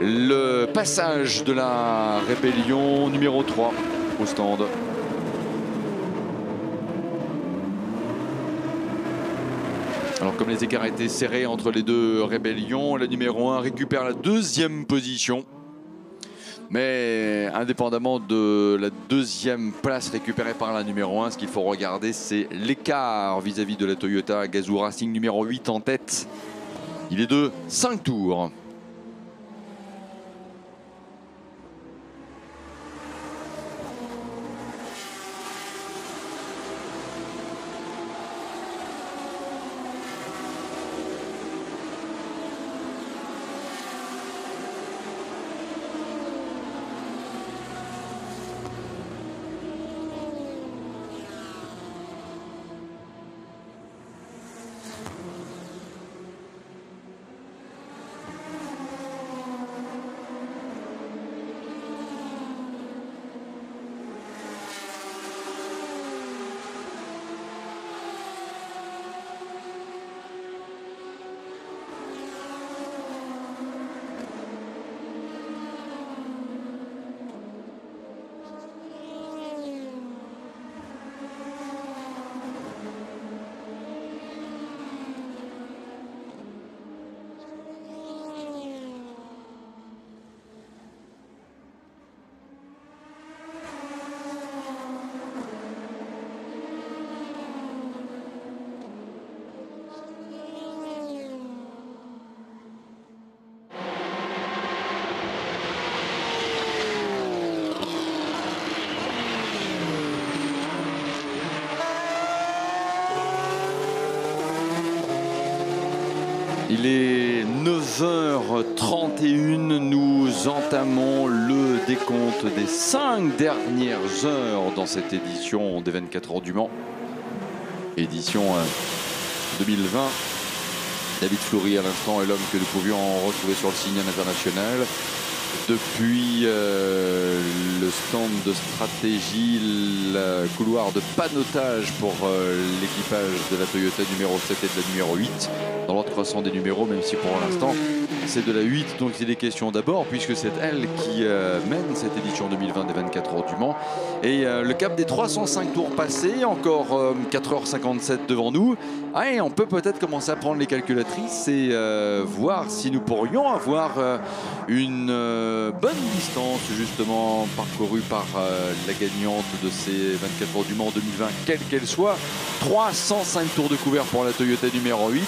le passage de la rébellion numéro 3 au stand. Alors comme les écarts étaient serrés entre les deux rébellions, la numéro 1 récupère la deuxième position. Mais indépendamment de la deuxième place récupérée par la numéro 1, ce qu'il faut regarder, c'est l'écart vis-à-vis de la Toyota Gazoo Racing numéro 8 en tête. Il est de 5 tours. Il est 9h31, nous entamons le décompte des 5 dernières heures dans cette édition des 24 heures du Mans. Édition 2020. David Fleury à l'instant est l'homme que nous pouvions retrouver sur le signal international. Depuis le stand de stratégie, le couloir de panotage pour l'équipage de la Toyota numéro 7 et de la numéro 8. Dans l'ordre croissant des numéros, même si pour l'instant c'est de la 8 dont il est question d'abord, puisque c'est elle qui mène cette édition 2020 des 24 heures du Mans. Et le cap des 305 tours passés, encore 4h57 devant nous. Ah, et on peut peut-être commencer à prendre les calculatrices et voir si nous pourrions avoir une bonne distance justement parcourue par la gagnante de ces 24 heures du Mans 2020, quelle qu'elle soit. 305 tours de couvert pour la Toyota numéro 8.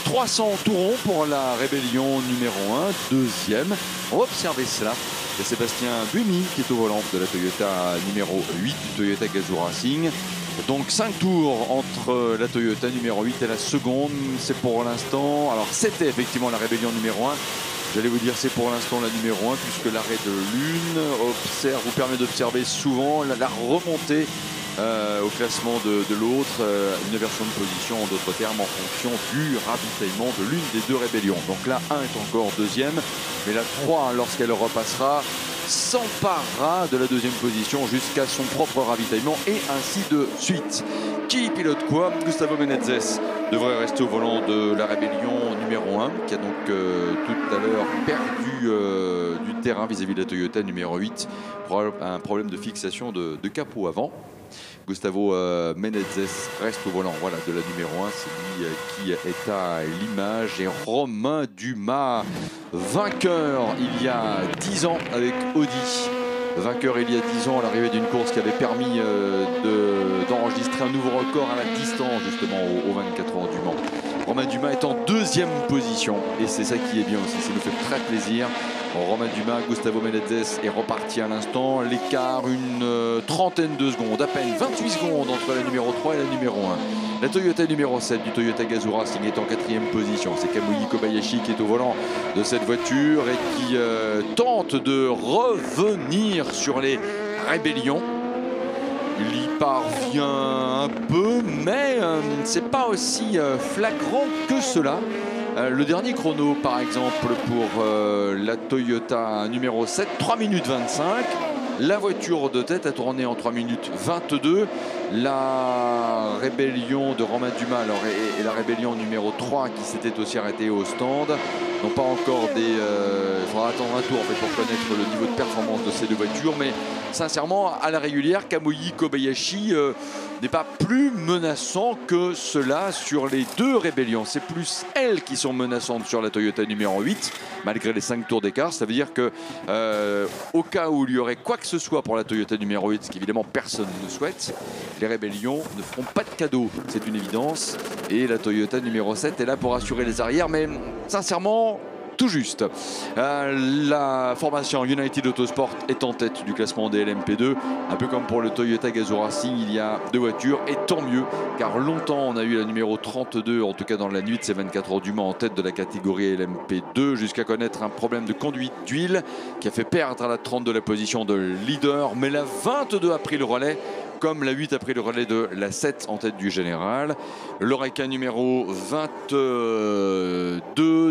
300 tourons pour la rébellion numéro 1, deuxième. On va observer cela. C'est Sébastien Buemi qui est au volant de la Toyota numéro 8 du Toyota Gazoo Racing. Donc 5 tours entre la Toyota numéro 8 et la seconde. C'est pour l'instant. Alors c'était effectivement la rébellion numéro 1. J'allais vous dire c'est pour l'instant la numéro 1 puisque l'arrêt de l'une vous permet d'observer souvent la remontée au classement de l'autre, une version de position en d'autres termes en fonction du ravitaillement de l'une des deux rébellions. Donc la 1 est encore deuxième, mais la 3 lorsqu'elle repassera s'emparera de la deuxième position jusqu'à son propre ravitaillement et ainsi de suite. Qui pilote quoi? Gustavo Menezes devrait rester au volant de la rébellion numéro 1 qui a donc tout à l'heure perdu du terrain vis-à-vis de la Toyota numéro 8 pour un problème de fixation de capot avant. Gustavo Menezes reste au volant, voilà, de la numéro 1, c'est lui qui est à l'image. Et Romain Dumas, vainqueur il y a 10 ans avec Audi. Vainqueur il y a 10 ans à l'arrivée d'une course qui avait permis d'enregistrer un nouveau record à la distance justement aux 24 heures du Mans. Romain Dumas est en deuxième position et c'est ça qui est bien aussi, ça nous fait très plaisir. Romain Dumas, Gustavo Menezes est reparti à l'instant. L'écart, une trentaine de secondes, à peine 28 secondes entre la numéro 3 et la numéro 1. La Toyota numéro 7 du Toyota Gazoo Racing est en quatrième position. C'est Kamui Kobayashi qui est au volant de cette voiture et qui tente de revenir sur les rébellions. Il y parvient un peu, mais c'est pas aussi flagrant que cela. Le dernier chrono, par exemple, pour la Toyota numéro 7, 3 minutes 25. La voiture de tête a tourné en 3 minutes 22. La rébellion de Romain Dumas alors, et la rébellion numéro 3 qui s'était aussi arrêtée au stand n'ont pas encore des... Il faudra attendre un tour en fait, pour connaître le niveau de performance de ces deux voitures. Mais sincèrement, à la régulière, Kamui Kobayashi n'est pas plus menaçant que cela sur les deux rébellions. C'est plus elles qui sont menaçantes sur la Toyota numéro 8, malgré les 5 tours d'écart. Ça veut dire que au cas où il y aurait quoi que ce soit pour la Toyota numéro 8, ce qu'évidemment personne ne souhaite, les rébellions ne feront pas de cadeau. C'est une évidence. Et la Toyota numéro 7 est là pour assurer les arrières. Mais sincèrement, tout juste. La formation United Autosport est en tête du classement des LMP2. Un peu comme pour le Toyota Gazoo Racing, il y a deux voitures. Et tant mieux, car longtemps on a eu la numéro 32, en tout cas dans la nuit de ces 24 heures du Mans, en tête de la catégorie LMP2, jusqu'à connaître un problème de conduite d'huile qui a fait perdre à la 32 la position de leader. Mais la 22 a pris le relais, comme la 8 a pris le relais de la 7 en tête du général. L'Oreca numéro 22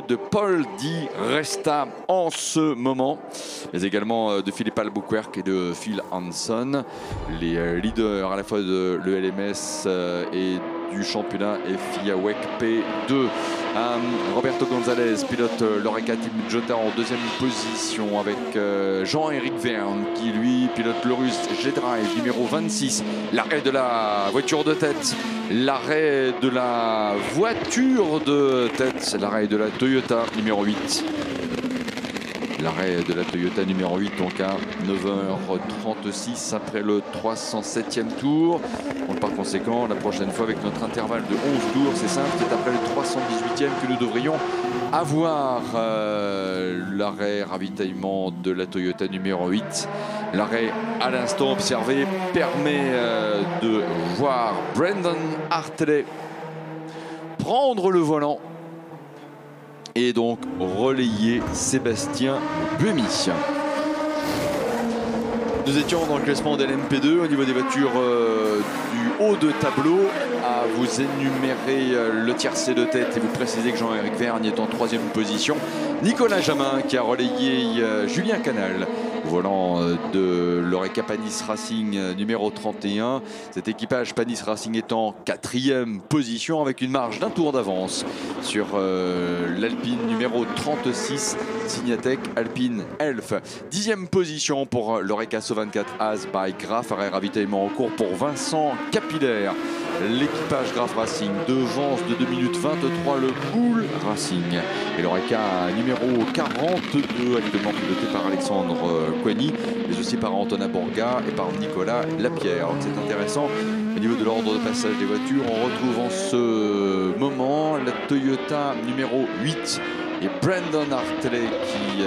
de Paul Di Resta en ce moment, mais également de Philippe Albuquerque et de Phil Hanson, les leaders à la fois de l'ELMS et du championnat FIA WEC P2. Roberto Gonzalez pilote l'Oreca Team Jota en deuxième position avec Jean-Éric Vergne qui lui pilote le russe G-Drive numéro 26. L'arrêt de la voiture de tête, l'arrêt de la voiture de tête, l'arrêt de la Toyota numéro 8. L'arrêt de la Toyota numéro 8, donc à 9h36 après le 307e tour. Donc par conséquent, la prochaine fois avec notre intervalle de 11 tours, c'est simple, c'est après le 318e que nous devrions avoir l'arrêt ravitaillement de la Toyota numéro 8. L'arrêt à l'instant observé permet de voir Brendan Hartley prendre le volant et donc relayer Sébastien Buemi. Nous étions dans le classement de l'MP2 au niveau des voitures du haut de tableau, à vous énumérer le tiercé de tête et vous préciser que Jean-Éric Vergne est en 3e position. Nicolas Jamin qui a relayé Julien Canal, volant de l'Oreca Panis Racing numéro 31. Cet équipage Panis Racing est en 4e position avec une marge d'un tour d'avance sur l'Alpine numéro 36 Signatec Alpine Elf. 10e position pour l'Oreca So24 As by Graf, arrêt ravitaillement en cours pour Vincent Capillaire. L'équipage Graf Racing devance de 2 minutes 23 le Bull Racing. Et l'Oreca numéro 42, actuellement piloté par Alexandre Coigny, mais aussi par Antonin Borga et par Nicolas Lapierre. C'est intéressant. Au niveau de l'ordre de passage des voitures, on retrouve en ce moment la Toyota numéro 8 et Brendan Hartley qui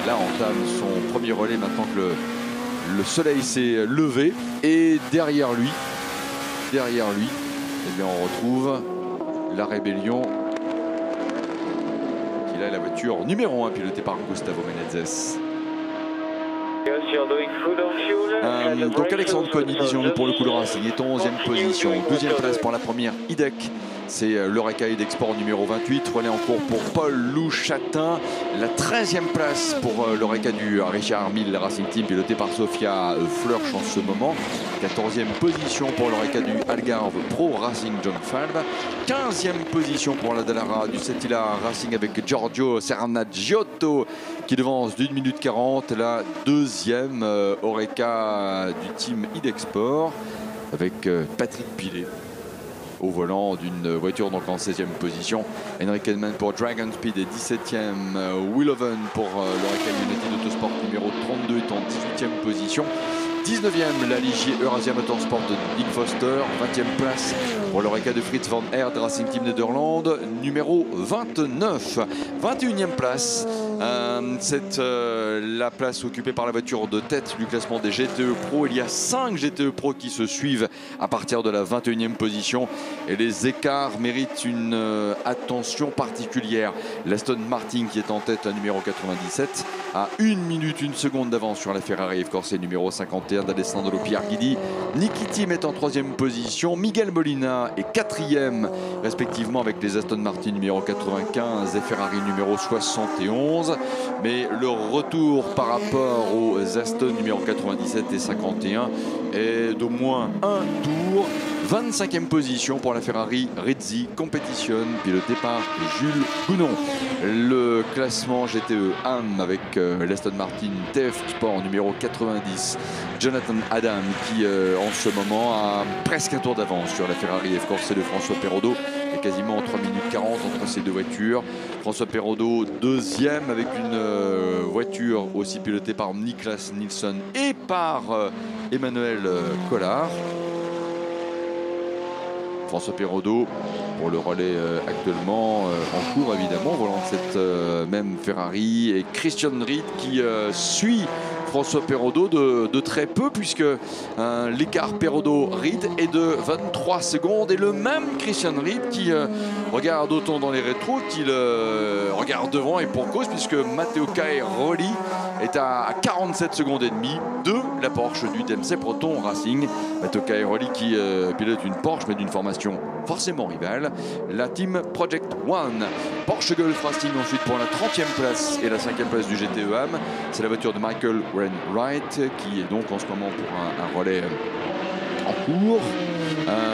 là entame son premier relais maintenant que le soleil s'est levé. Et derrière lui, eh bien on retrouve la rébellion qui là est la voiture numéro 1 pilotée par Gustavo Menezes. Donc Alexandre Coigny, disons-nous pour le coup de Racing, est en 11e position. 12e place pour la première IDEC, c'est l'Oreca IDEC Sport numéro 28. Relais en cours pour Paul Louchatin. La 13e place pour l'Oreca du Richard Mille Racing Team piloté par Sophia Flörsch en ce moment. 14e position pour l'Oreca du Algarve Pro Racing John Falb. 15e position pour la Dallara du Settila Racing avec Giorgio Serranagiotto qui devance d'1 minute 40. La deuxième Oreca du team IDEC Sport avec Patrick Pilet au volant d'une voiture donc en 16e position. Henrik Edman pour Dragon Speed et 17e. Willoven pour l'Oreca United Autosport numéro 32 est en 18e position. 19e, la Ligier Eurasia Motorsport de Nick Foster. 20e place pour l'Oreca de Fritz van Aert Racing Team Nederland, numéro 29. 21e place, c'est la place occupée par la voiture de tête du classement des GTE Pro. Il y a 5 GTE Pro qui se suivent à partir de la 21e position. Et les écarts méritent une attention particulière. L'Aston Martin qui est en tête, la numéro 97, à 1 minute 1 seconde d'avance sur la Ferrari F Corse numéro 51 d'Alessandro Pierguidi. Niki Team est en 3e position. Miguel Molina est 4e respectivement avec les Aston Martin numéro 95 et Ferrari numéro 71. 14. Mais le retour par rapport aux Aston numéro 97 et 51 est d'au moins un tour. 25e position pour la Ferrari Rizzi Competition, piloté par Jules Gounon. Le classement GTE AM avec l'Aston Martin TF Sport numéro 90, Jonathan Adam qui en ce moment a presque un tour d'avance sur la Ferrari F-Corse de François Perrodo. Il y a quasiment 3 minutes 40 entre ces deux voitures. François Perrodo deuxième avec une voiture aussi pilotée par Niklas Nilsson et par Emmanuel Collard. François Perrodo pour le relais actuellement en cours évidemment, volant cette même Ferrari, et Christian Ried qui suit François Perrodo de très peu, puisque l'écart Perrodo-Ried est de 23 secondes, et le même Christian Ried qui regarde autant dans les rétros qu'il regarde devant, et pour cause, puisque Matteo Cairoli est à 47 secondes et demie de la Porsche du Dempsey Proton Racing. Matteo Cairoli qui pilote une Porsche mais d'une formation forcément rivale, la Team Project One. Porsche Gulf Racing ensuite pour la 30e place et la 5e place du GTE AM. C'est la voiture de Michael Wainwright qui est donc en ce moment pour un relais en cours.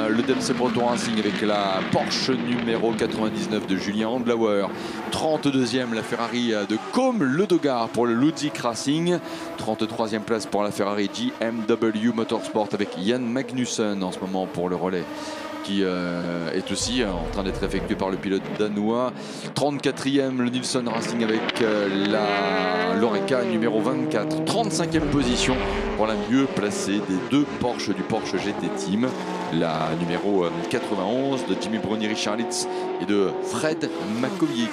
Le Dempsey Proton Racing avec la Porsche numéro 99 de Julien Andlauer. 32e la Ferrari de Côme-le-Dogar pour le Ludwig Racing. 33e place pour la Ferrari GMW Motorsport avec Jan Magnussen en ce moment pour le relais, qui est aussi en train d'être effectué par le pilote danois. 34e le Nilsson Racing avec la Loreca numéro 24. 35e position pour la mieux placée des deux Porsche du Porsche GT Team, la numéro 91 de Jimmy Brunieri-Charlitz et de Fred Makowiecki.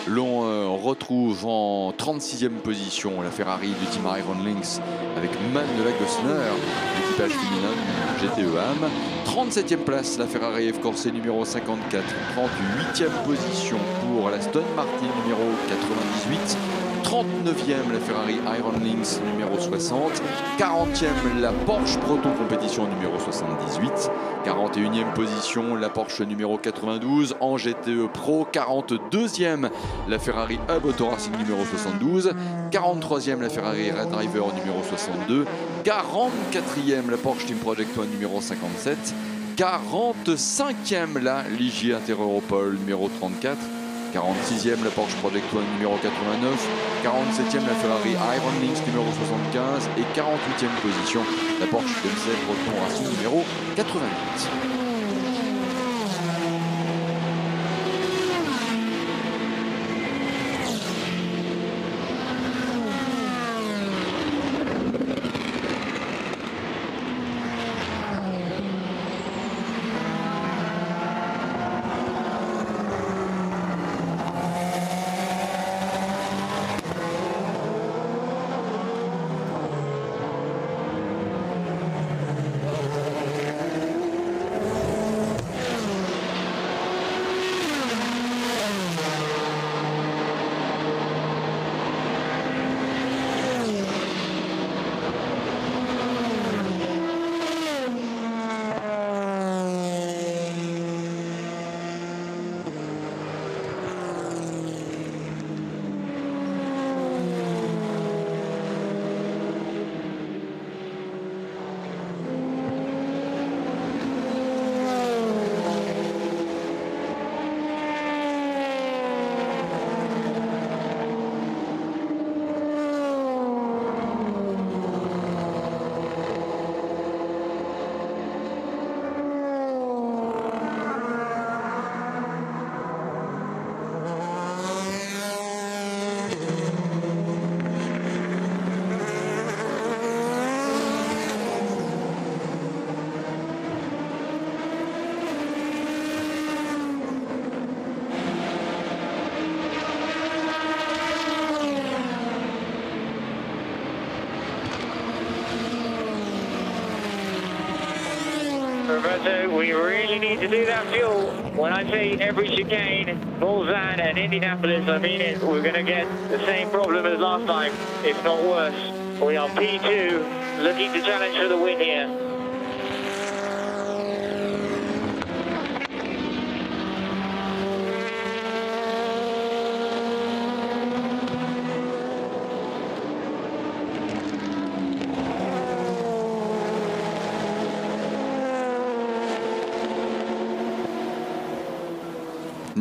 L'on retrouve en 36e position la Ferrari du team Iron Lynx avec Manuela Gosner, l'équipage féminin GTE AM. 37e place la Ferrari F-Corse numéro 54. 38e position pour la Aston Martin numéro 98. 39e la Ferrari Iron Lynx numéro 60. 40e la Porsche Proton Compétition numéro 78. 41e position la Porsche numéro 92 en GTE Pro. 42e la Ferrari Hub Auto Racing numéro 72. 43e la Ferrari Red Driver numéro 62. 44e la Porsche Team Project One numéro 57. 45e la Ligier Inter-Europol numéro 34. 46e la Porsche Project One numéro 89, 47e la Ferrari Iron Lynx numéro 75 et 48e position la Porsche Dempsey Proton Racing numéro 88. Roberto, we really need to do that fuel. When I say every chicane, Bolzan and Indianapolis, I mean it. We're going to get the same problem as last time, if not worse. We are P2, looking to challenge for the win here.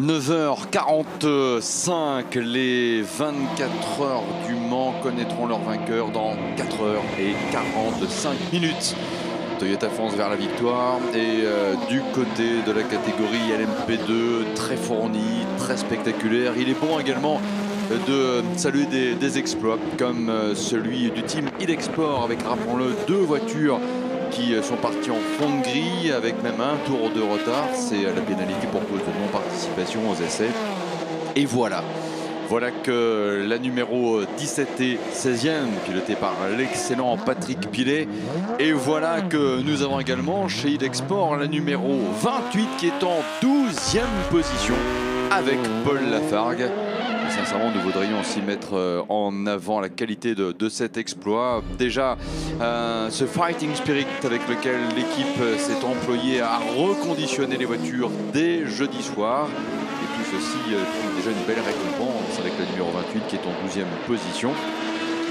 9h45, les 24 heures du Mans connaîtront leur vainqueur dans 4h45 minutes. Toyota fonce vers la victoire et du côté de la catégorie LMP2, très fourni, très spectaculaire. Il est bon également de saluer des exploits comme celui du team Idexport avec, rappelons-le, 2 voitures qui sont partis en fond de grille avec même un tour de retard. C'est la pénalité pour cause de non-participation aux essais. Et voilà que la numéro 17 et 16e, pilotée par l'excellent Patrick Pilet. Et voilà que nous avons également chez Idexport la numéro 28 qui est en 12e position avec Paul Lafargue. Sincèrement, nous voudrions aussi mettre en avant la qualité de cet exploit. Déjà, ce fighting spirit avec lequel l'équipe s'est employée à reconditionner les voitures dès jeudi soir. Et tout ceci trouve déjà une belle récompense avec la numéro 28 qui est en 12e position.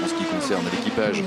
En ce qui concerne l'équipage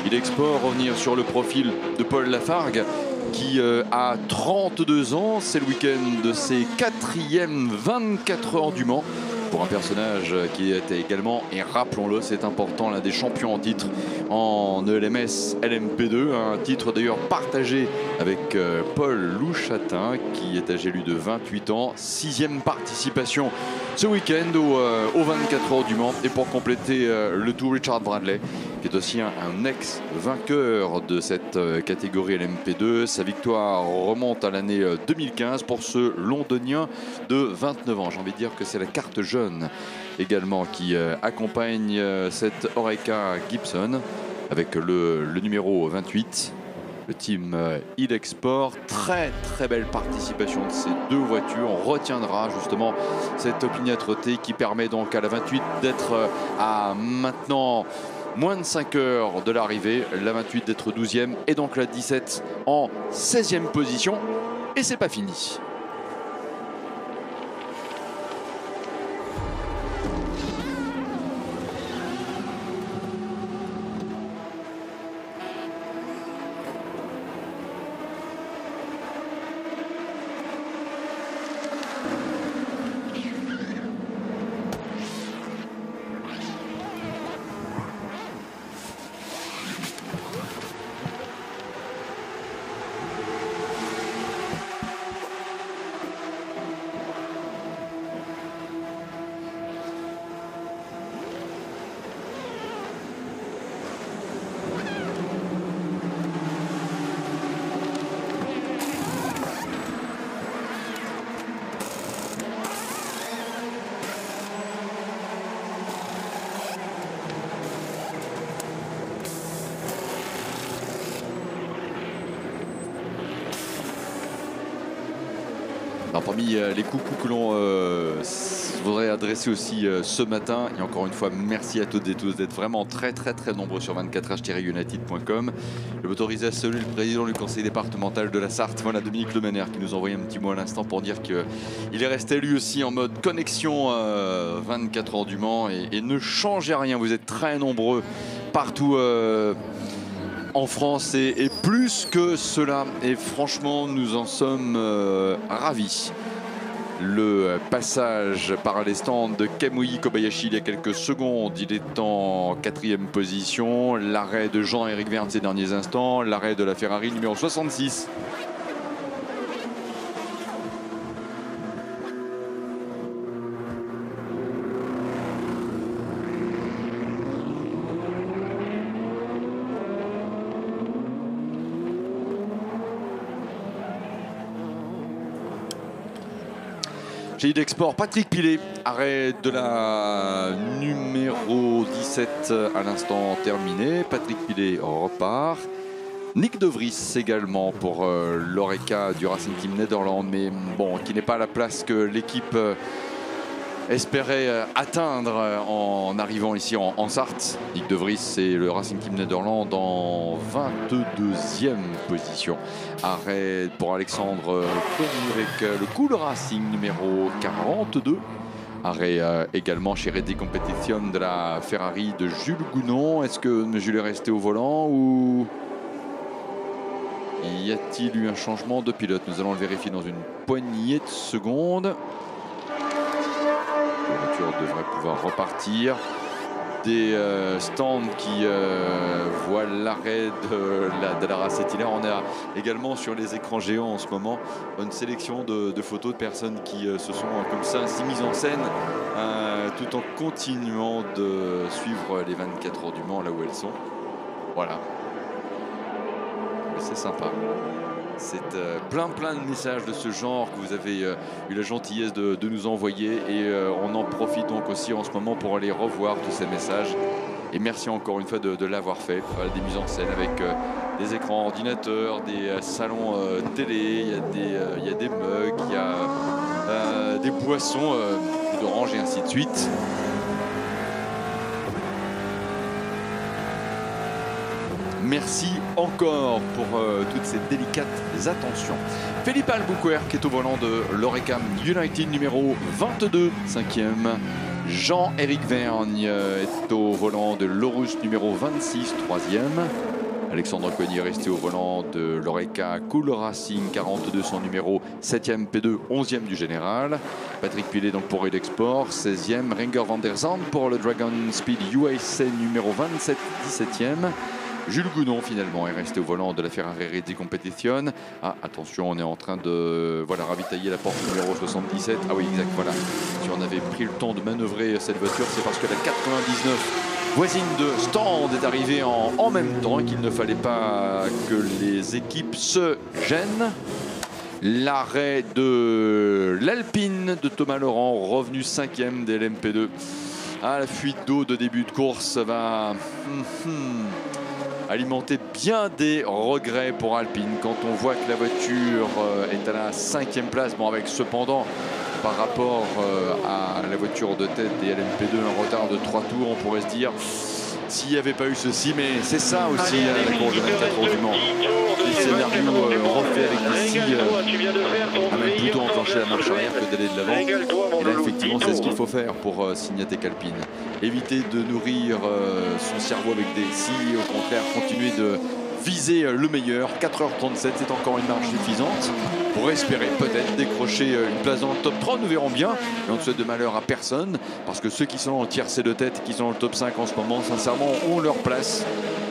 Idexport, revenir sur le profil de Paul Lafargue qui a 32 ans. C'est le week-end de ses 4e 24 heures du Mans. Pour un personnage qui était également, et rappelons-le, c'est important, l'un des champions en titre en ELMS LMP2, un titre d'ailleurs partagé avec Paul Louchatin qui est âgé lui de 28 ans, 6e participation ce week-end aux 24 heures du Mans. Et pour compléter le tout, Richard Bradley qui est aussi un ex-vainqueur de cette catégorie LMP2. Sa victoire remonte à l'année 2015 pour ce londonien de 29 ans. J'ai envie de dire que c'est la carte jaune également qui accompagne cette Oreca Gibson avec le numéro 28. Le team Idexport, très belle participation de ces 2 voitures. On retiendra justement cette opiniâtreté qui permet donc à la 28 d'être à maintenant moins de 5 heures de l'arrivée, la 28 d'être 12e et donc la 17 en 16e position. Et c'est pas fini. Alors, parmi les coucous que l'on voudrait adresser aussi ce matin, et encore une fois merci à toutes et tous d'être vraiment très nombreux sur 24h-united.com. Je m'autorise à saluer le président du conseil départemental de la Sarthe, voilà, Dominique Lemener, qui nous envoyait un petit mot à l'instant pour dire qu'il est resté lui aussi en mode connexion 24 heures du Mans et ne changez rien, vous êtes très nombreux partout en France et plus que cela, et franchement nous en sommes ravis. Le passage par les stands de Kamui Kobayashi il y a quelques secondes, il est en 4e position. L'arrêt de Jean-Éric Vergne ces derniers instants, l'arrêt de la Ferrari numéro 66. Chez Idexport, Patrick Pilet, arrêt de la numéro 17 à l'instant terminé. Patrick Pilet repart. Nick De Vries également pour l'Oreca du Racing Team Nederland, mais bon, qui n'est pas à la place que l'équipe espérait atteindre en arrivant ici en Sarthe. Nick De Vries et le Racing Team Nederland en 22e position. Arrêt pour Alexandre Cornu avec le Cool Racing numéro 42. Arrêt également chez Ready Competition de la Ferrari de Jules Gounon. Est-ce que Jules est resté au volant ou y a-t-il eu un changement de pilote? Nous allons le vérifier dans une poignée de secondes. voiture devrait pouvoir repartir. Des stands qui voient l'arrêt de la race Etiler. On a également sur les écrans géants en ce moment une sélection de photos de personnes qui se sont comme ça ainsi mises en scène tout en continuant de suivre les 24 heures du Mans là où elles sont. Voilà. C'est sympa. C'est plein de messages de ce genre que vous avez eu la gentillesse de nous envoyer et on en profite donc aussi en ce moment pour aller revoir tous ces messages et merci encore une fois de l'avoir fait. Des mises en scène avec des écrans ordinateurs, des salons télé, il y a des mugs, il y a des boissons d'orange et ainsi de suite. Merci encore pour toutes ces délicates attentions. Philippe Albuquerque qui est au volant de l'Oreca United numéro 22, 5e. Jean-Éric Vergne est au volant de l'Aurus numéro 26, 3e. Alexandre Coigny est resté au volant de l'Oreca Cool Racing 42, son numéro 7e P2, 11e du général. Patrick Pilet donc pour Red Export, 16e. Renger van der Zandt pour le Dragon Speed USA numéro 27, 17e. Jules Gounon finalement est resté au volant de la Ferrari Redi Competition. Ah attention, on est en train de ravitailler la porte numéro 77. Ah oui exact, voilà. Si on avait pris le temps de manœuvrer cette voiture, c'est parce que la 99 voisine de stand est arrivée en même temps et qu'il ne fallait pas que les équipes se gênent. L'arrêt de l'Alpine de Thomas Laurent, revenu 5e des LMP2. Ah, la fuite d'eau de début de course va alimenter bien des regrets pour Alpine quand on voit que la voiture est à la 5e place. Bon, avec cependant par rapport à la voiture de tête des LMP2 un retard de 3 tours, on pourrait se dire s'il n'y avait pas eu ceci, mais c'est ça aussi la course de 24 heures du Mans. Les scénarios refaits avec des scies a même plutôt enclenché la marche arrière que d'aller de l'avant. Et là effectivement c'est ce qu'il faut faire pour Signatec Alpine. Éviter de nourrir son cerveau avec des scies, au contraire continuer de viser le meilleur. 4h37, c'est encore une marge suffisante pour espérer peut-être décrocher une place dans le top 3. Nous verrons bien. Et on ne souhaite de malheur à personne parce que ceux qui sont en tiercé de tête, qui sont dans le top 5 en ce moment, sincèrement, ont leur place.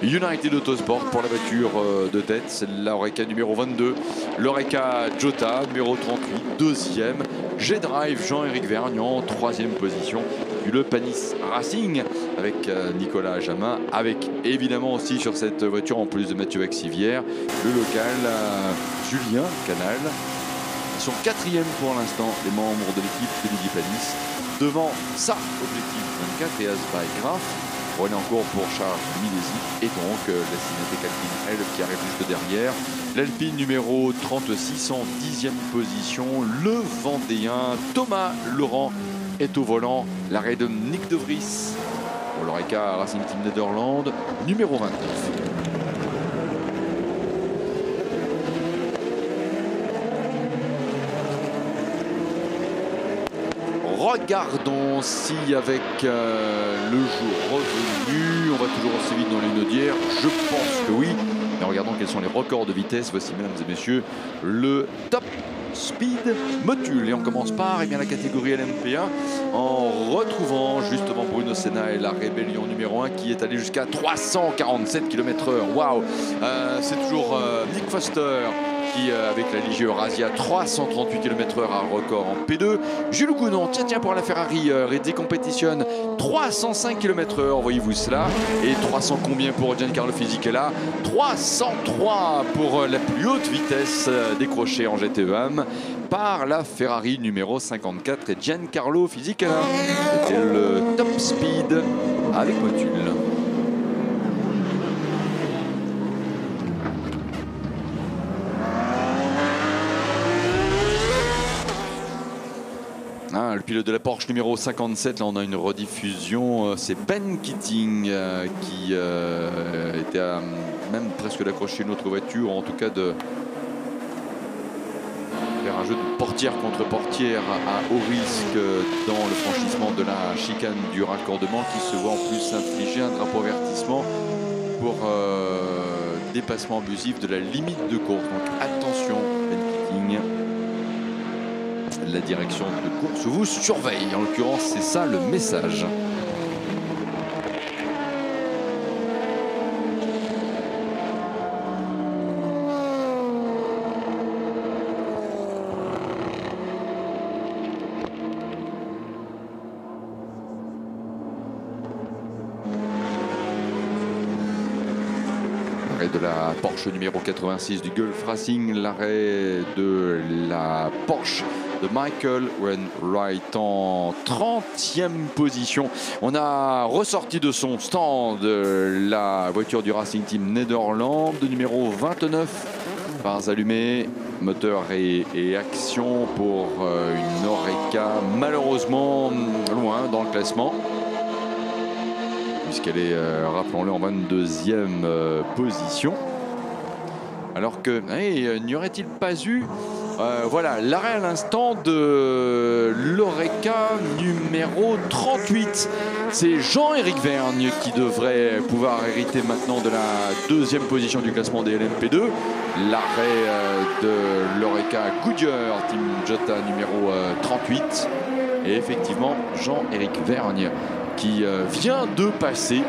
United Autosport pour la voiture de tête, c'est l'Oreca numéro 22. L'Oreca Jota numéro 38, 2e. G-Drive Jean-Éric Vergne en 3e position. Le Panis Racing avec Nicolas Jamin, avec évidemment aussi sur cette voiture en plus de Mathieu Axivière, le local Julien Canal. Ils sont 4e pour l'instant les membres de l'équipe de Midi Panis, devant ça objectif 24 et Asbach Graf. On est encore pour Charles Milesi et donc la Signatec Alpine, elle, qui arrive juste derrière. L'Alpine numéro 36 en 10e position. Le Vendéen Thomas Laurent est au volant. L'arrêt de Nick De Vries pour l'Oreca Racing Team Nederland numéro 29. Regardons si avec le jour revenu, on va toujours aussi vite dans les Naudières. Je pense que oui. Et regardons quels sont les records de vitesse. Voici, mesdames et messieurs, le top speed module. Et on commence par la catégorie LMP1 en retrouvant justement Bruno Senna et la rébellion numéro 1 qui est allé jusqu'à 347 km/h. Waouh, c'est toujours Nick Foster qui, avec la Ligier Eurasia, 338 km/h à record en P2. Jules Gounon, tiens, pour la Ferrari Redi Competition, 305 km/h, voyez-vous cela. Et 300 combien pour Giancarlo Fisichella? 303 pour la plus haute vitesse décrochée en GTEM par la Ferrari numéro 54 et Giancarlo Fisichella. C'était le top speed avec module. Le pilote de la Porsche numéro 57, là on a une rediffusion, c'est Ben Keating qui était à même presque d'accrocher une autre voiture, en tout cas de faire un jeu de portière contre portière à haut risque dans le franchissement de la chicane du raccordement, qui se voit en plus infliger un drapeau avertissement pour dépassement abusif de la limite de course. Donc attention Ben Keating. la direction de course vous surveille. En l'occurrence, c'est ça le message. De la Porsche numéro 86 du Gulf Racing, l'arrêt de la Porsche de Michael Wainwright en 30e position. On a ressorti de son stand la voiture du Racing Team Nederland de numéro 29. Phares allumées, moteur et action pour une Oreca malheureusement loin dans le classement, puisqu'elle est, rappelons-le, en 22e position. Alors que, n'y aurait-il pas eu, voilà, l'arrêt à l'instant de l'Oreca numéro 38. C'est Jean-Éric Vergne qui devrait pouvoir hériter maintenant de la 2e position du classement des LMP2. L'arrêt de l'Oreca Goodyear Team Jota numéro 38. Et effectivement, Jean-Éric Vergne qui vient de passer,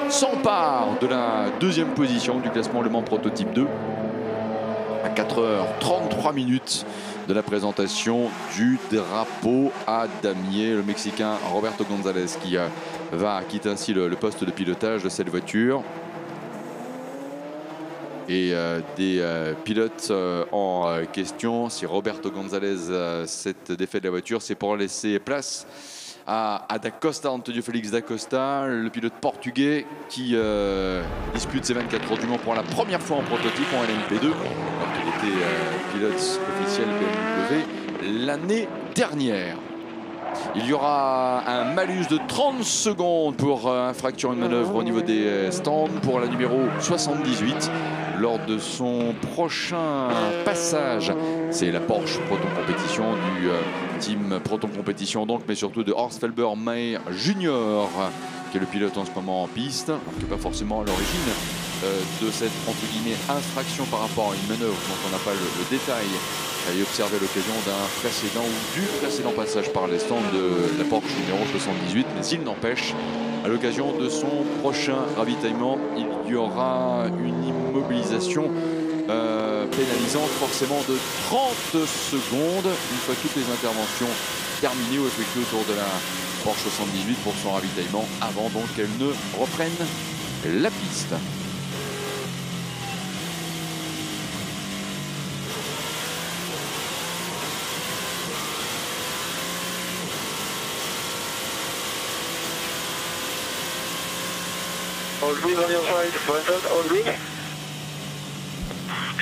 s'empare de la 2e position du classement Le Mans Prototype 2 à 4h33 de la présentation du drapeau à damier. Le Mexicain Roberto González qui va quitter ainsi le poste de pilotage de cette voiture. Et des pilotes en question. Si Roberto González, cette défaite de la voiture, c'est pour laisser place à D'Acosta, Antonio Félix D'Acosta, le pilote portugais qui dispute ses 24 heures du Mans pour la première fois en prototype en LMP2, alors qu'il était pilote officiel BMW l'année dernière. Il y aura un malus de 30 secondes pour infraction de manœuvre au niveau des stands pour la numéro 78 lors de son prochain passage. C'est la Porsche Proton Competition du team Proton Competition, donc, mais surtout de Horst Felber May Junior, qui est le pilote en ce moment en piste, qui n'est pas forcément à l'origine de cette entre guillemets infraction par rapport à une manœuvre dont on n'a pas le détail et observé à l'occasion d'un précédent ou du précédent passage par les stands de la Porsche numéro 78, mais il n'empêche, à l'occasion de son prochain ravitaillement, il y aura une immobilisation pénalisante forcément de 30 secondes une fois toutes les interventions terminées ou effectuées autour de la Porsche 78 pour son ravitaillement, avant donc qu'elle ne reprenne la piste. All green on your side, front, all green.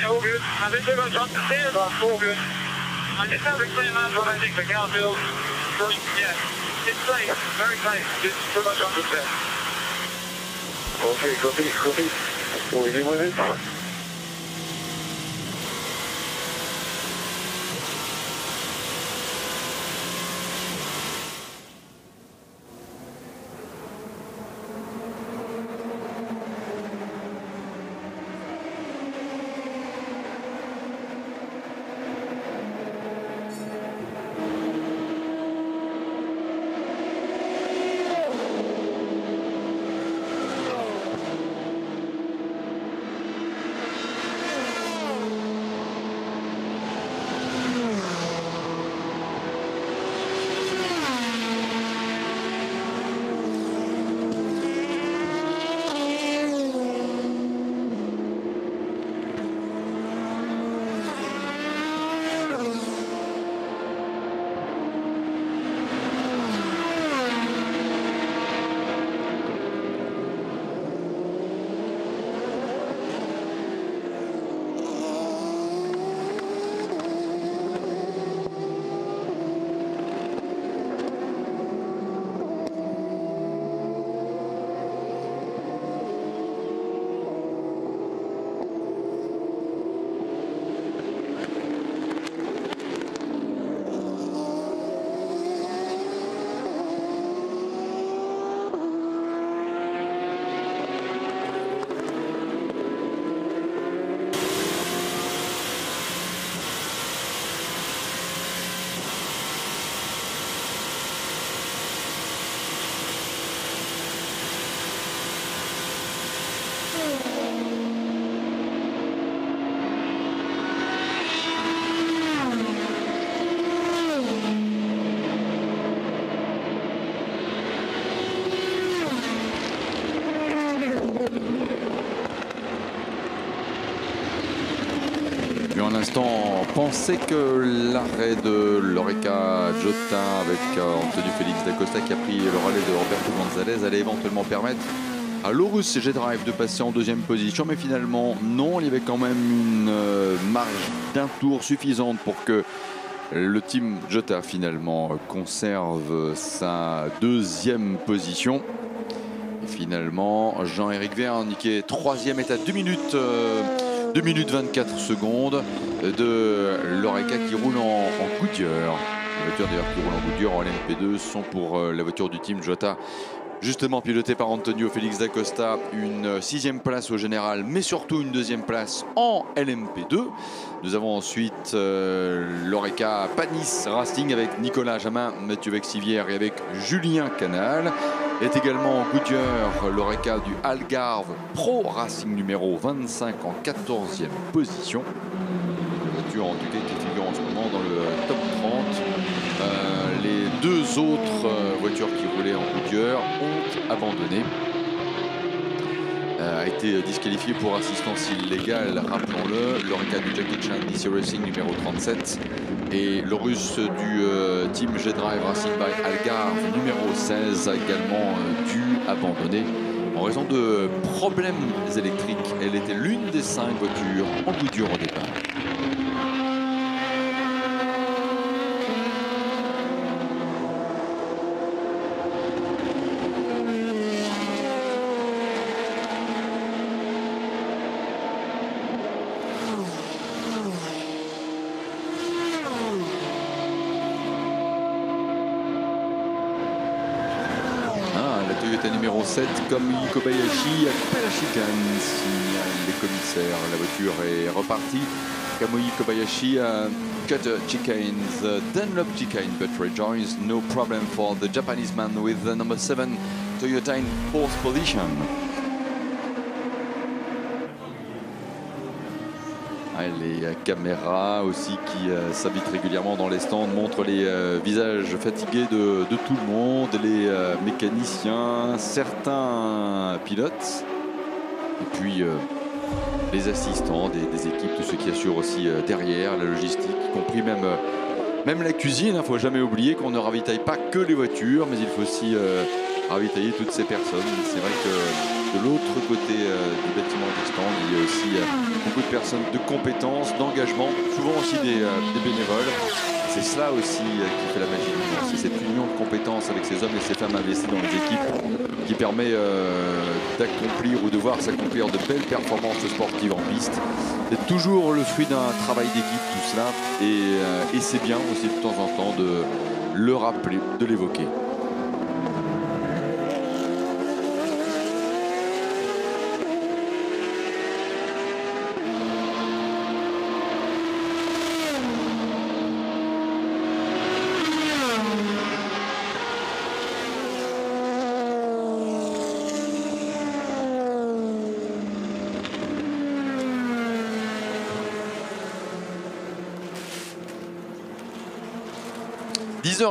All good. I think we're going to jump the stairs off, all good. I just have the same as what I think the car feels. Yeah, it's safe, very safe. Just too much on the stairs. Okay, copy. Easy with it. un instant pensé que l'arrêt de l'Oreca Jota avec Antonio Félix da Costa qui a pris le relais de Roberto González allait éventuellement permettre à l'Aurus G-Drive de passer en deuxième position, mais finalement non, il y avait quand même une marge d'un tour suffisante pour que le team Jota finalement conserve sa deuxième position. Et finalement, Jean-Éric Vergne qui est troisième est à 2 minutes 24 secondes de l'Oreca qui roule en Goodyear. Les voitures d'ailleurs qui roulent en Goodyear en LMP2 sont pour la voiture du team Jota, justement pilotée par Antonio Félix da Costa, une 6e place au général, mais surtout une 2e place en LMP2. Nous avons ensuite l'Oreca Panis Racing avec Nicolas Jamin, Mathieu Vexivière et avec Julien Canal. Est également en Goodyear l'Oreca du Algarve Pro Racing numéro 25 en 14e position. La voiture en tout cas qui figure en ce moment dans le top 30. Les deux autres voitures qui roulaient en Goodyear ont abandonné. A été disqualifié pour assistance illégale, rappelons-le, l'Oreca du Jackie Chan DC Racing numéro 37 et le russe du Team G-Drive Racing by Algarve numéro 16 a également dû abandonner en raison de problèmes électriques. Elle était l'une des 5 voitures en Goodyear au départ. Numéro 7, Kamui Kobayashi a coupé la chicane, signalent les commissaires. La voiture est repartie. Kamui Kobayashi cut the chicanes, Dunlop chicane, but rejoins. No problem for the Japanese man with the number 7 Toyota in 4th position. Les caméras aussi qui s'habitent régulièrement dans les stands montrent les visages fatigués de tout le monde, les mécaniciens, certains pilotes, et puis les assistants des équipes, tous ceux qui assurent aussi derrière la logistique, y compris même la cuisine. Il ne faut jamais oublier qu'on ne ravitaille pas que les voitures, mais il faut aussi ravitailler toutes ces personnes. C'est vrai que de l'autre côté du bâtiment des stands, il y a aussi beaucoup de personnes de compétences, d'engagement, souvent aussi des bénévoles. C'est cela aussi qui fait la magie. C'est cette union de compétences avec ces hommes et ces femmes investis dans les équipes qui permet d'accomplir ou de voir s'accomplir de belles performances sportives en piste. C'est toujours le fruit d'un travail d'équipe tout cela et c'est bien aussi de temps en temps de le rappeler, de l'évoquer.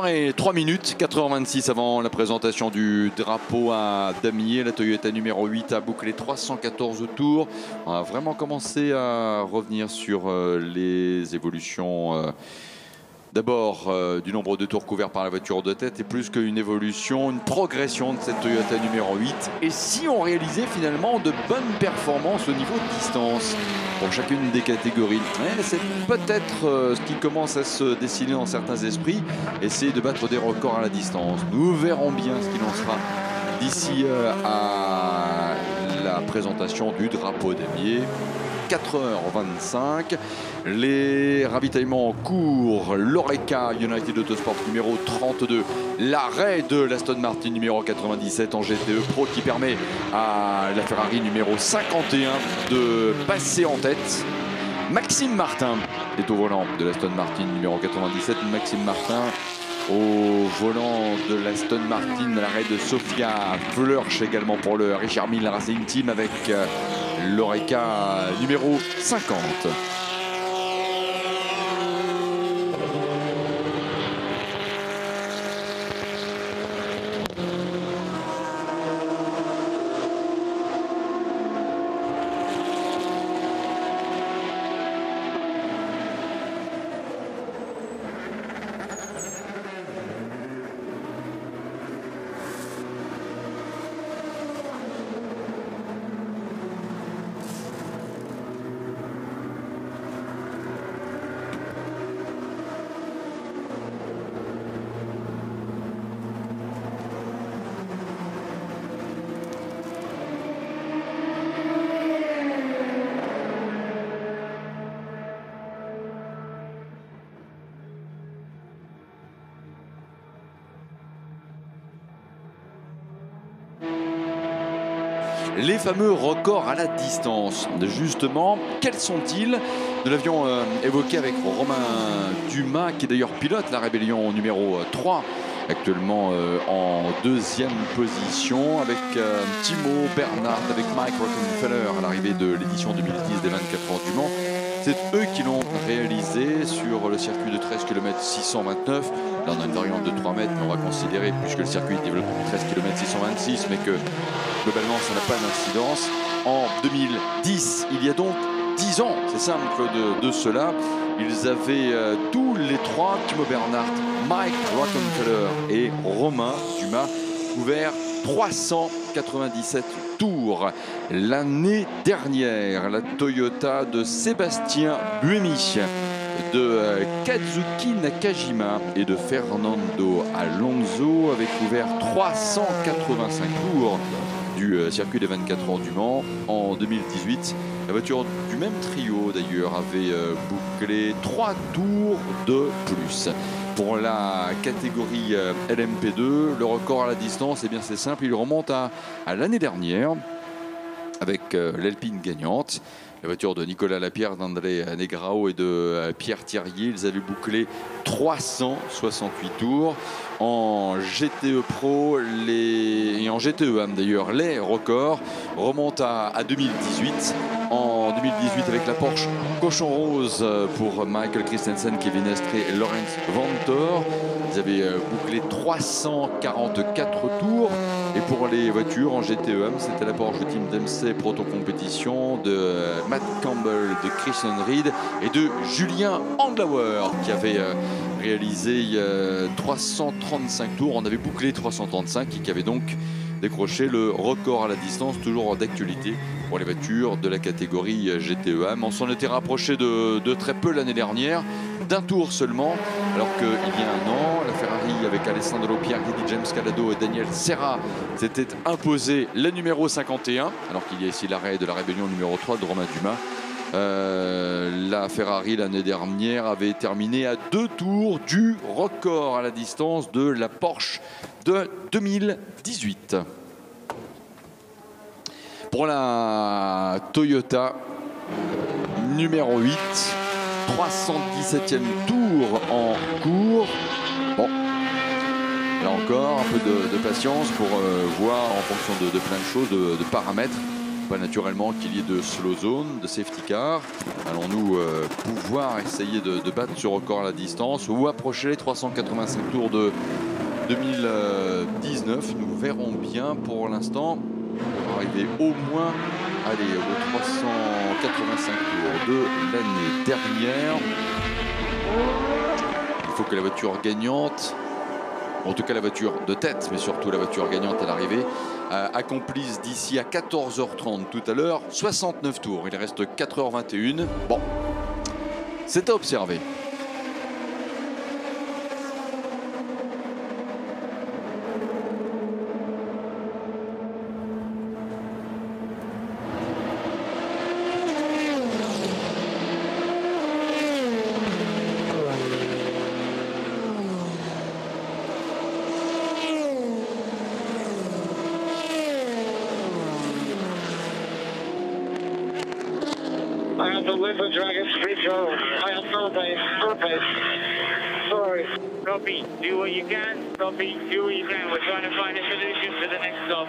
Et 3 minutes, 4h26 avant la présentation du drapeau à damier. La Toyota numéro 8 a bouclé 314 tours. On a vraiment commencé à revenir sur les évolutions. D'abord du nombre de tours couverts par la voiture de tête et plus qu'une évolution, une progression de cette Toyota numéro 8. Et si on réalisait finalement de bonnes performances au niveau de distance pour chacune des catégories. C'est peut-être ce qui commence à se dessiner dans certains esprits, essayer de battre des records à la distance. Nous verrons bien ce qu'il en sera d'ici à la présentation du drapeau damier. 4h25, les ravitaillements en cours, l'Oreca United Autosport numéro 32, l'arrêt de l'Aston Martin numéro 97 en GTE Pro qui permet à la Ferrari numéro 51 de passer en tête. Maxime Martin est au volant de l'Aston Martin numéro 97, Maxime Martin au volant de l'Aston Martin, l'arrêt de Sofia Flörsch également pour le Richard Mille Racing Team avec l'Oreca numéro 50. les fameux records à la distance. Justement, quels sont-ils? Nous l'avions évoqué avec Romain Dumas, qui d'ailleurs pilote la Rébellion numéro 3, actuellement en deuxième position, avec Timo Bernhard, avec Mike Rockenfeller à l'arrivée de l'édition 2010 des 24 heures du Mans. C'est eux qui l'ont réalisé sur le circuit de 13 km 629. Là, on a une variante de 3 mètres, mais on va considérer, puisque le circuit est développé 13 km 626, mais que globalement, ça n'a pas d'incidence. En 2010, il y a donc 10 ans, c'est simple de cela, ils avaient tous les trois, Timo Bernhard, Mike Rockenfeller et Romain Dumas, couvert 397 tours. L'année dernière, la Toyota de Sébastien Buemi, de Kazuki Nakajima et de Fernando Alonso avait couvert 385 tours du circuit des 24 heures du Mans. En 2018, la voiture du même trio d'ailleurs avait bouclé 3 tours de plus. Pour la catégorie LMP2, le record à la distance, eh bien c'est simple, il remonte à l'année dernière avec l'Alpine gagnante. La voiture de Nicolas Lapierre, d'André Negrao et de Pierre Thierrier, ils avaient bouclé 368 tours. En GTE Pro et en GTE AM d'ailleurs, les records remontent à 2018. En 2018 avec la Porsche Cochon Rose pour Michael Christensen, Kevin Estre et Laurens Vanthoor. Ils avaient bouclé 344 tours. Et pour les voitures en GTE AM, c'était la Porsche Team Dempsey Proto Competition de Matt Campbell, de Christian Reed et de Julien Andlauer qui avait réalisé 335 tours. On avait bouclé 335 et qui avait donc décroché le record à la distance, toujours d'actualité pour les voitures de la catégorie GTE AM. On s'en était rapproché de très peu l'année dernière, d'un tour seulement, alors qu'il y a un an, la Ferrari avec Alessandro Pierguidi, James Calado et Daniel Serra s'était imposé la numéro 51, alors qu'il y a ici l'arrêt de la Rébellion numéro 3 de Romain Dumas. La Ferrari l'année dernière avait terminé à 2 tours du record à la distance de la Porsche de 2018. Pour la Toyota numéro 8, 317e tour en cours. Bon, là encore un peu de patience pour voir en fonction de plein de choses, de paramètres. Pas naturellement qu'il y ait de slow zone, de safety car. Allons-nous pouvoir essayer de battre ce record à la distance ou approcher les 385 tours de 2019? Nous verrons bien. Pour l'instant, on va arriver au moins aux 385 tours de l'année dernière. Il faut que la voiture gagnante, en tout cas la voiture de tête, mais surtout la voiture gagnante à l'arrivée, accomplisse d'ici à 14h30 tout à l'heure 69 tours. Il reste 4h21. Bon, c'est à observer. I have the Liver Dragon Spiritual. I am so base. Sorry. Copy. Do what you can. Copy. Do what you can. We're trying to find a solution for the next stop.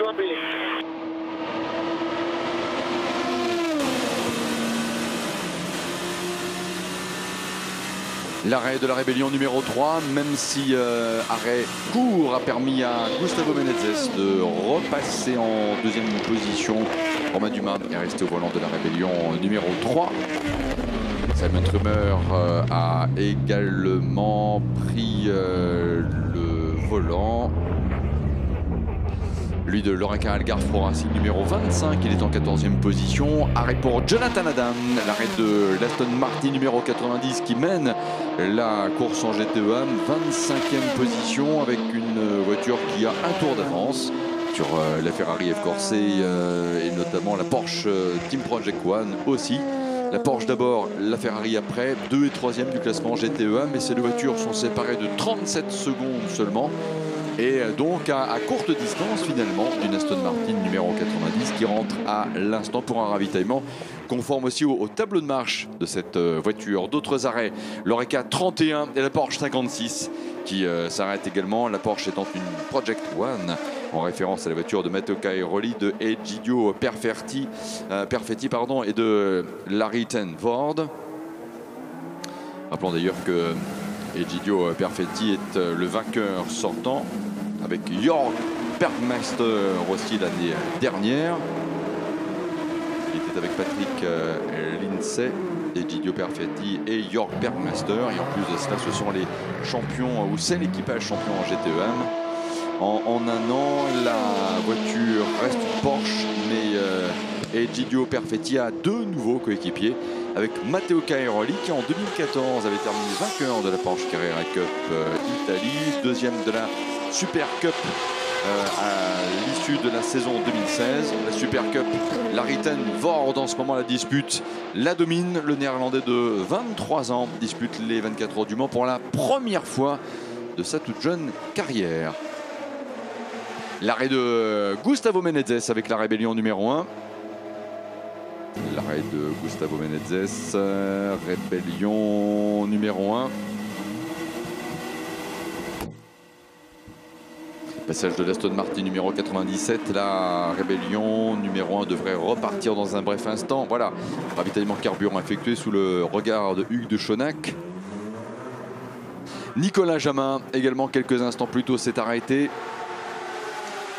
Copy. L'arrêt de la Rébellion numéro 3, même si arrêt court a permis à Gustavo Menezes de repasser en deuxième position. Romain Dumas est resté au volant de la Rébellion numéro 3. Simon Trummer a également pris le volant. Lui de l'Oreca Algarve Pro Racing numéro 25, il est en 14e position. Arrêt pour Jonathan Adam, l'arrêt de l'Aston Martin numéro 90 qui mène la course en GTE AM, 25e position avec une voiture qui a un tour d'avance sur la Ferrari F-Corse et notamment la Porsche Team Project One aussi. La Porsche d'abord, la Ferrari après, 2 et 3e du classement GTE AM, mais ces deux voitures sont séparées de 37 secondes seulement. Et donc à courte distance finalement d'une Aston Martin numéro 90 qui rentre à l'instant pour un ravitaillement conforme aussi au tableau de marche de cette voiture. D'autres arrêts, l'Oreca 31 et la Porsche 56 qui s'arrêtent également. La Porsche étant une Project One en référence à la voiture de Matteo Cairoli, de Egidio Perfetti et de Larry Tenford. Rappelons d'ailleurs que Egidio Perfetti est le vainqueur sortant avec Jörg Bergmeister aussi l'année dernière. Il était avec Patrick Lindsay, Egidio Perfetti et Jörg Bergmeister. Et en plus de cela, ce sont les champions, ou c'est l'équipage champion en GTEM. En un an, la voiture reste une Porsche, mais Egidio Perfetti a deux nouveaux coéquipiers avec Matteo Cairoli qui en 2014 avait terminé vainqueur de la Porsche Carrera Cup Italie, deuxième de la Super Cup à l'issue de la saison 2016. La Super Cup, Larry Tenford en ce moment la dispute, la domine. Le néerlandais de 23 ans dispute les 24 heures du Mans pour la première fois de sa toute jeune carrière. L'arrêt de Gustavo Menezes avec la rébellion numéro 1. L'arrêt de Gustavo Menezes, rébellion numéro 1. Passage de l'Aston Martin numéro 97. La rébellion numéro 1 devrait repartir dans un bref instant. Voilà, ravitaillement carburant effectué sous le regard de Hugues de Schonack. Nicolas Jamin, également quelques instants plus tôt, s'est arrêté.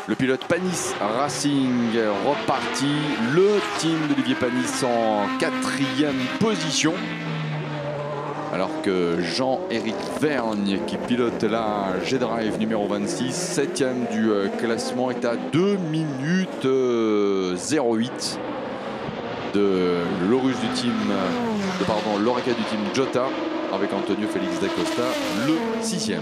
Le pilote Panis Racing reparti. Le team d'Olivier Panis en 4e position. Alors que Jean-Éric Vergne, qui pilote la G-Drive numéro 26, 7e du classement, est à 2 minutes 08 de l'Orus du team, l'Oreca du team Jota, avec Antonio Félix da Costa, le 6e.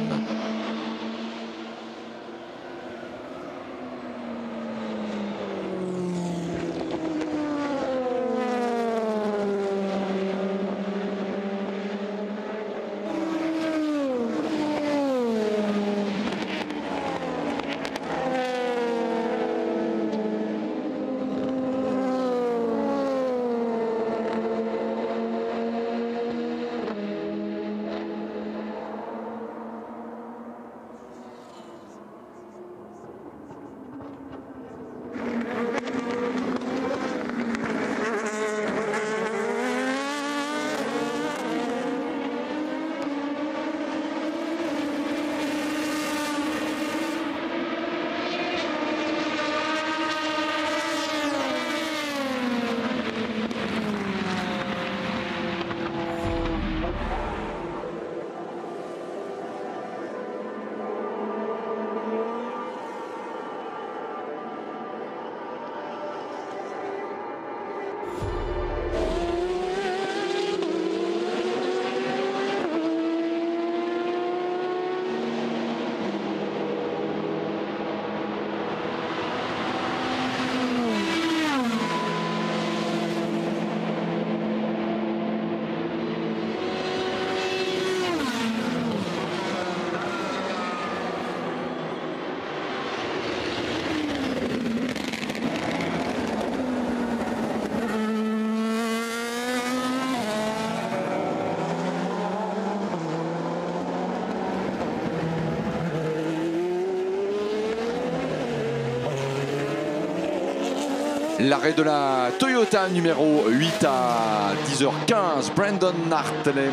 L'arrêt de la Toyota numéro 8 à 10h15. Brandon Hartley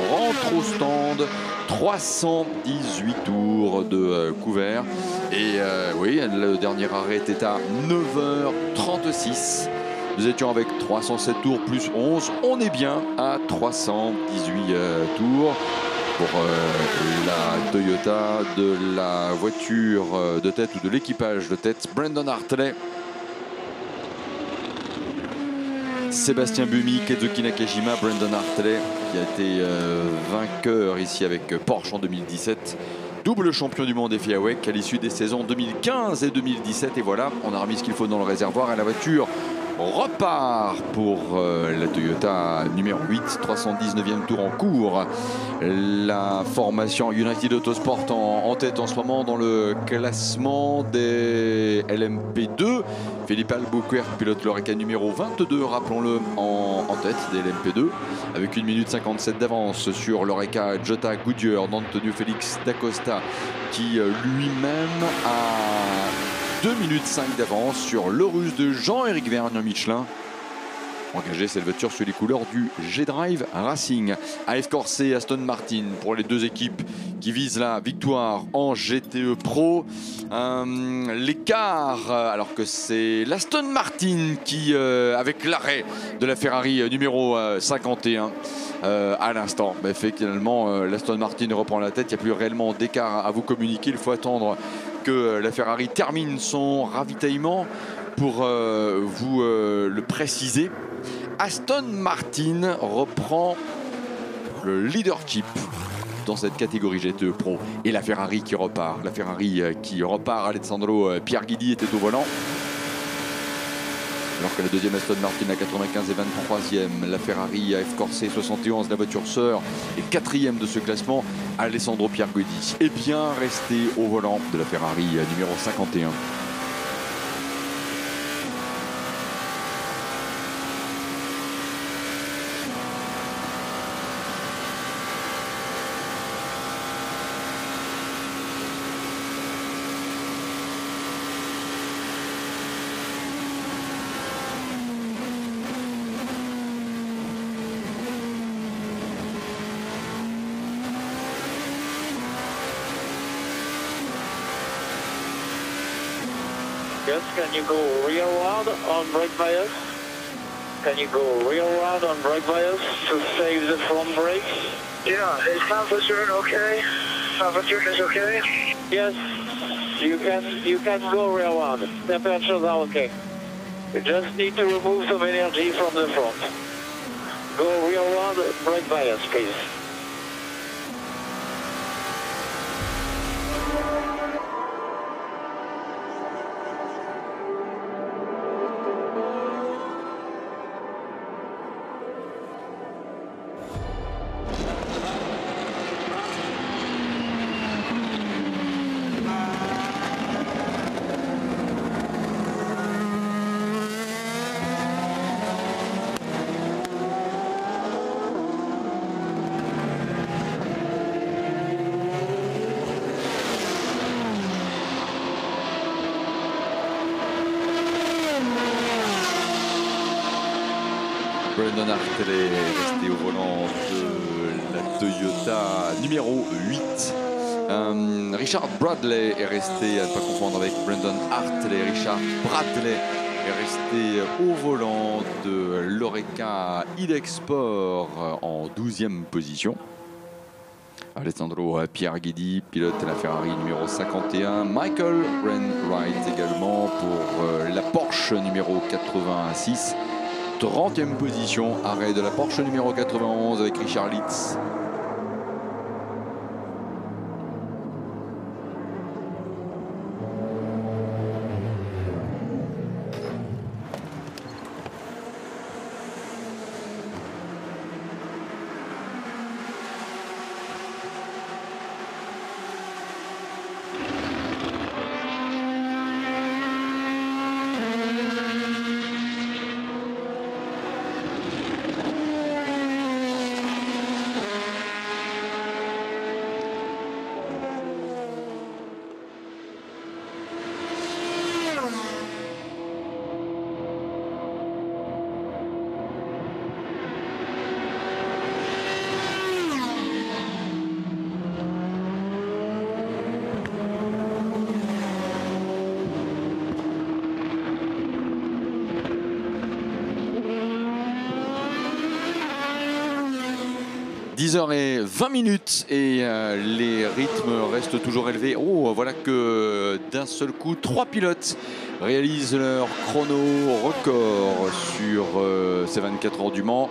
rentre au stand. 318 tours de couvert. Et oui, le dernier arrêt était à 9h36. Nous étions avec 307 tours plus 11. On est bien à 318 tours pour la Toyota de la voiture de tête ou de l'équipage de tête. Brandon Hartley, Sébastien Buemi, Keisuke Nakajima, Brandon Hartley qui a été vainqueur ici avec Porsche en 2017, double champion du monde FIA WEC à l'issue des saisons 2015 et 2017. Et voilà, on a remis ce qu'il faut dans le réservoir et la voiture repart pour la Toyota numéro 8, 319e tour en cours. La formation United Autosport en tête en ce moment dans le classement des LMP2. Philippe Albuquerque, pilote l'Oreca numéro 22, rappelons-le, en tête des LMP2, avec 1 minute 57 d'avance sur l'Oreca Jota Goodyear d'Antonio Félix d'Acosta, qui lui-même a 2 minutes 5 d'avance sur le Russe de Jean-Éric Vergne Michelin. Engagé cette voiture sur les couleurs du G-Drive Racing. AF Corse, Aston Martin pour les deux équipes qui visent la victoire en GTE Pro. L'écart, alors que c'est l'Aston Martin qui, avec l'arrêt de la Ferrari numéro 51 à l'instant, fait finalement l'Aston Martin reprend la tête. Il n'y a plus réellement d'écart à vous communiquer. Il faut attendre que la Ferrari termine son ravitaillement pour vous le préciser. Aston Martin reprend le leadership dans cette catégorie GTE Pro et la Ferrari qui repart. La Ferrari qui repart, Alessandro Pierguidi était au volant. Alors que la deuxième Aston Martin à 95 et 23e, la Ferrari AF Corse 71, la voiture sœur, est 4e de ce classement. Alessandro Pierguidi est bien resté au volant de la Ferrari numéro 51. Yes, can you go real wild on brake bias? Can you go real wild on brake bias to save the front brakes? Yeah, is temperature okay? Temperature is okay? Yes, you can go real wild. Temperatures are okay. You just need to remove some energy from the front. Go real wild, brake bias, please. Brendan Hartley est resté au volant de la Toyota numéro 8. Richard Bradley est resté, à ne pas confondre avec Brendan Hartley. Richard Bradley est resté au volant de l'Oreca e-Sport en 12e position. Alessandro Pierguidi pilote la Ferrari numéro 51. Michael Wainwright également pour la Porsche numéro 86. 30e position, arrêt de la Porsche numéro 91 avec Richard Litz. « 10h20 et les rythmes restent toujours élevés. Oh, voilà que d'un seul coup, 3 pilotes réalisent leur chrono record sur ces 24 heures du Mans.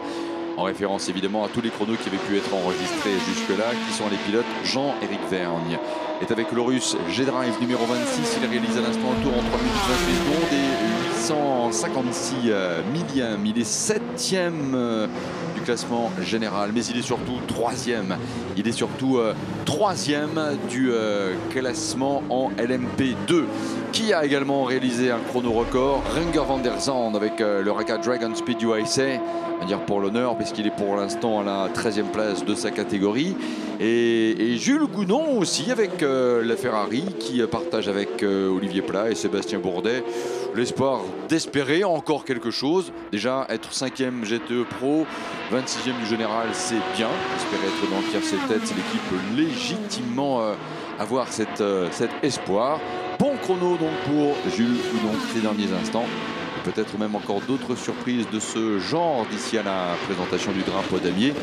En référence évidemment à tous les chronos qui avaient pu être enregistrés jusque-là, qui sont les pilotes Jean-Éric Vergne. Est avec le Russe G-Drive numéro 26, il réalise à l'instant un tour en 3 minutes 28 secondes et 856 millième. Il est 7e du classement général, mais il est surtout 3e. Il est surtout 3e du classement en LMP2. Qui a également réalisé un chrono record? Renger van der Zand avec le Raka Dragon Speed USA. À dire pour l'honneur, puisqu'il est pour l'instant à la 13e place de sa catégorie. Et Jules Gounon aussi avec la Ferrari qui partage avec Olivier Pla et Sébastien Bourdet l'espoir d'espérer encore quelque chose. Déjà être 5e GTE Pro, 26e du général, c'est bien. Espérer être dans le tiercé tête, c'est l'équipe peut légitimement avoir cet espoir. Bon chrono donc pour Jules Gounon ces derniers instants. Peut-être même encore d'autres surprises de ce genre d'ici à la présentation du drapeau damier.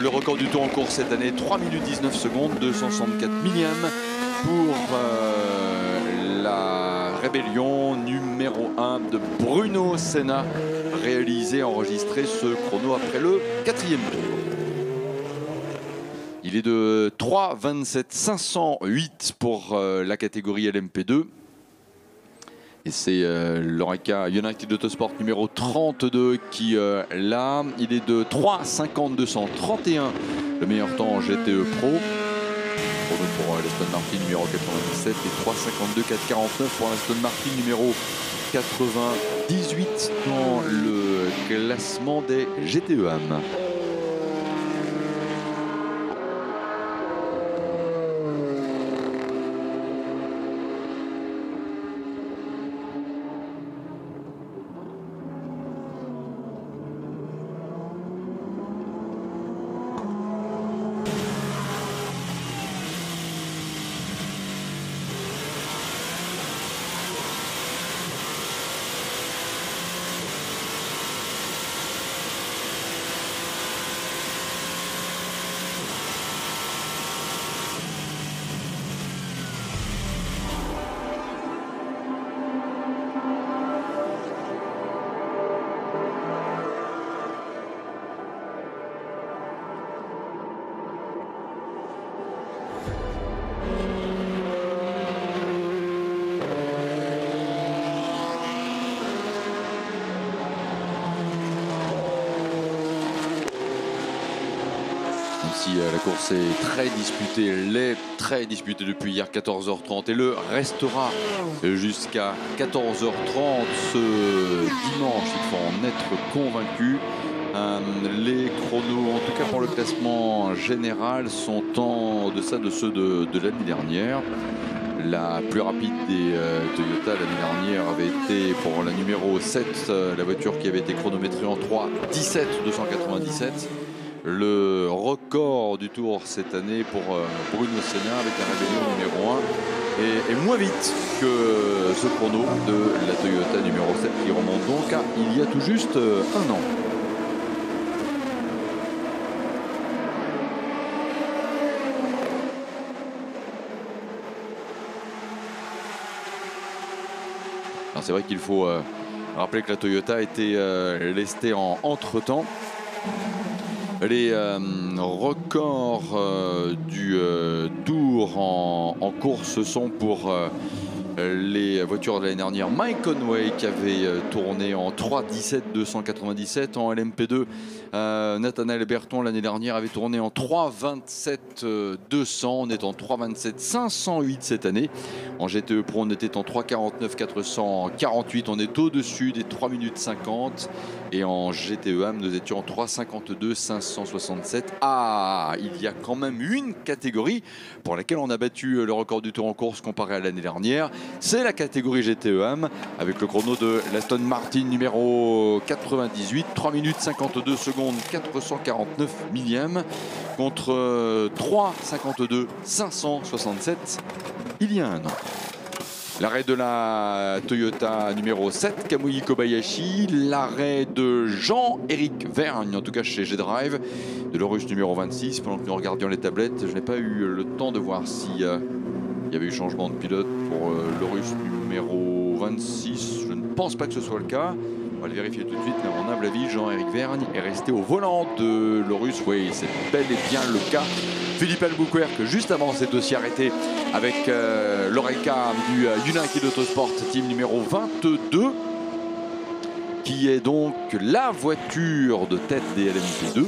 Le record du tour en course cette année, 3 minutes 19 secondes, 264 millièmes pour la rébellion numéro 1 de Bruno Senna, réalisé, enregistré ce chrono après le 4e tour. Il est de 3,27 508 pour la catégorie LMP2. Et c'est l'Oreca United Autosport numéro 32 qui là, il est de 3,50 231, le meilleur temps en GTE Pro. Pour l'Aston Martin numéro 97 et 3,52 449 pour l'Aston Martin numéro 98 dans le classement des GTE-AM. La course est très disputée, elle est très disputée depuis hier 14h30 et le restera jusqu'à 14h30 ce dimanche, il faut en être convaincu. Les chronos, en tout cas pour le classement général, sont en deçà de ceux de l'année dernière. La plus rapide des Toyota l'année dernière avait été pour la numéro 7, la voiture qui avait été chronométrée en 3,17 297. Le record du tour cette année pour Bruno Senna avec la rébellion numéro 1 est moins vite que ce chrono de la Toyota numéro 7 qui remonte donc à il y a tout juste un an. C'est vrai qu'il faut rappeler que la Toyota a été lestée en entre-temps. Les records du tour en course sont pour les voitures de l'année dernière. Mike Conway qui avait tourné en 3,17 297 en LMP2. Nathanaël Berton l'année dernière avait tourné en 3,27 200. On est en 3,27 508 cette année. En GTE Pro on était en 3,49 448. On est au-dessus des 3 minutes 50. Et en GTE AM nous étions en 3,52 567. Ah, il y a quand même une catégorie pour laquelle on a battu le record du tour en course comparé à l'année dernière. C'est la catégorie GTE AM avec le chrono de l'Aston Martin numéro 98, 3 minutes 52 secondes 449 millièmes contre 3,52 567 il y a un an. L'arrêt de la Toyota numéro 7, Kamui Kobayashi. L'arrêt de Jean-Éric Vergne, en tout cas chez G-Drive, de l'Orus numéro 26. Pendant que nous regardions les tablettes, je n'ai pas eu le temps de voir s'il y avait eu changement de pilote pour l'Orus numéro 26. Je ne pense pas que ce soit le cas. On va le vérifier tout de suite, mais à mon humble avis, Jean-Éric Vergne est resté au volant de l'Orus. Oui, c'est bel et bien le cas. Philippe Albuquerque, juste avant, s'est aussi arrêté avec l'Oreca du United Autosport, team numéro 22. qui est donc la voiture de tête des LMP2.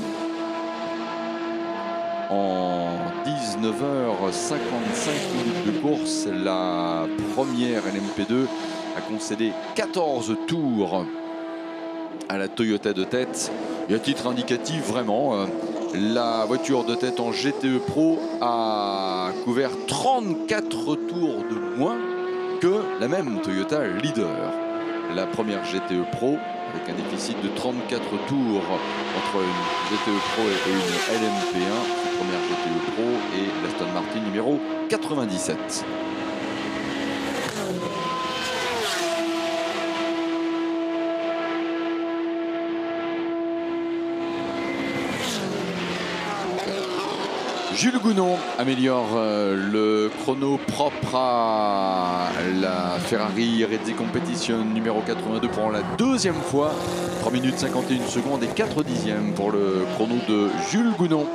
En 19h55 minutes de course, la première LMP2 a concédé 14 tours à la Toyota de tête. Et à titre indicatif, vraiment, la voiture de tête en GTE Pro a couvert 34 tours de moins que la même Toyota Leader. La première GTE Pro, avec un déficit de 34 tours entre une GTE Pro et une LMP1, la première GTE Pro et l'Aston Martin numéro 97. Jules Gounon améliore le chrono propre à la Ferrari Red Competition numéro 82 pour la deuxième fois. 3 minutes 51 secondes et 4 dixièmes pour le chrono de Jules Gounon.